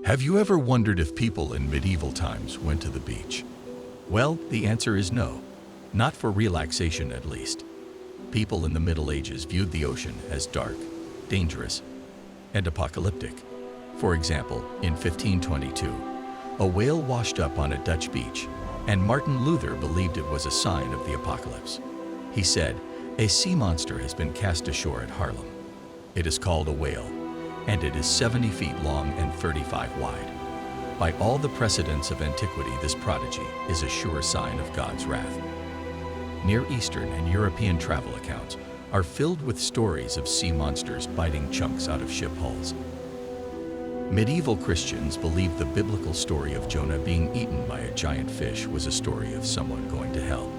Have you ever wondered if people in medieval times went to the beach? Well, the answer is no. Not for relaxation, at least. People in the Middle Ages viewed the ocean as dark, dangerous, and apocalyptic. For example, in 1522, a whale washed up on a Dutch beach, and Martin Luther believed it was a sign of the apocalypse. He said, "A sea monster has been cast ashore at Haarlem. It is called a whale, and it is 70 feet long and 35 wide. By all the precedents of antiquity, this prodigy is a sure sign of God's wrath." Near Eastern and European travel accounts are filled with stories of sea monsters biting chunks out of ship hulls. Medieval Christians believed the biblical story of Jonah being eaten by a giant fish was a story of someone going to hell.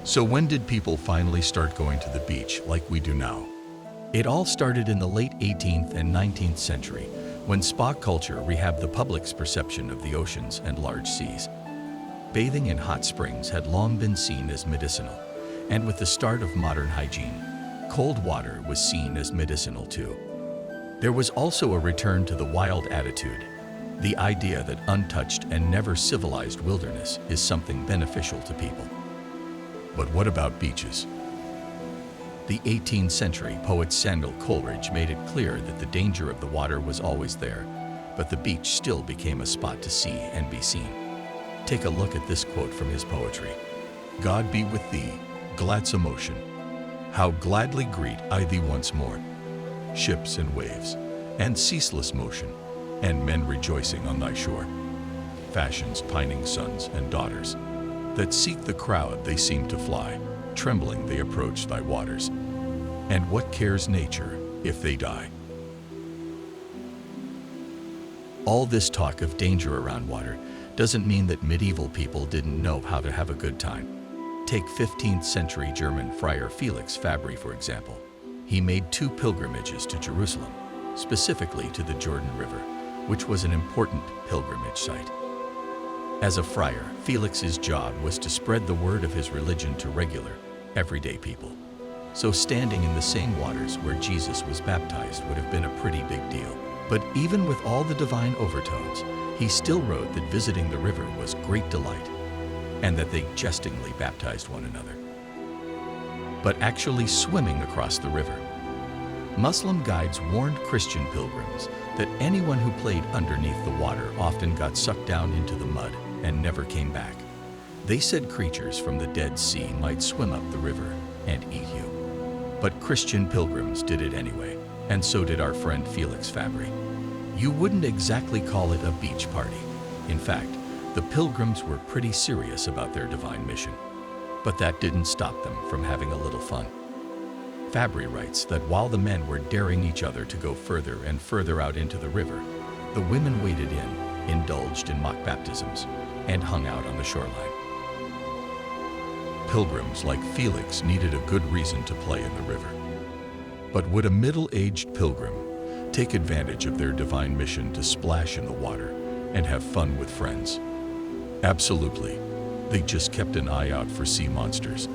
So when did people finally start going to the beach like we do now? It all started in the late 18th and 19th century, when spa culture rehabbed the public's perception of the oceans and large seas. Bathing in hot springs had long been seen as medicinal, and with the start of modern hygiene, cold water was seen as medicinal too. There was also a return to the wild attitude, the idea that untouched and never civilized wilderness is something beneficial to people. But what about beaches? The 18th century poet Samuel Coleridge made it clear that the danger of the water was always there, but the beach still became a spot to see and be seen. Take a look at this quote from his poetry. "God be with thee, gladsome ocean. How gladly greet I thee once more. Ships and waves, and ceaseless motion, and men rejoicing on thy shore. Fashion's pining sons and daughters, that seek the crowd they seem to fly. Trembling they approach thy waters. And what cares nature if they die?" All this talk of danger around water doesn't mean that medieval people didn't know how to have a good time. Take 15th century German friar Felix Fabry, for example. He made 2 pilgrimages to Jerusalem, specifically to the Jordan River, which was an important pilgrimage site. As a friar, Felix's job was to spread the word of his religion to regular, everyday people. So standing in the same waters where Jesus was baptized would have been a pretty big deal. But even with all the divine overtones, he still wrote that visiting the river was great delight, and that they jestingly baptized one another. But actually swimming across the river. Muslim guides warned Christian pilgrims that anyone who played underneath the water often got sucked down into the mud and never came back. They said creatures from the Dead Sea might swim up the river and eat you. But Christian pilgrims did it anyway, and so did our friend Felix Fabry. You wouldn't exactly call it a beach party. In fact, the pilgrims were pretty serious about their divine mission. But that didn't stop them from having a little fun. Fabry writes that while the men were daring each other to go further and further out into the river, the women waded in, indulged in mock baptisms, and hung out on the shoreline. Pilgrims like Felix needed a good reason to play in the river. But would a middle-aged pilgrim take advantage of their divine mission to splash in the water and have fun with friends? Absolutely. They just kept an eye out for sea monsters.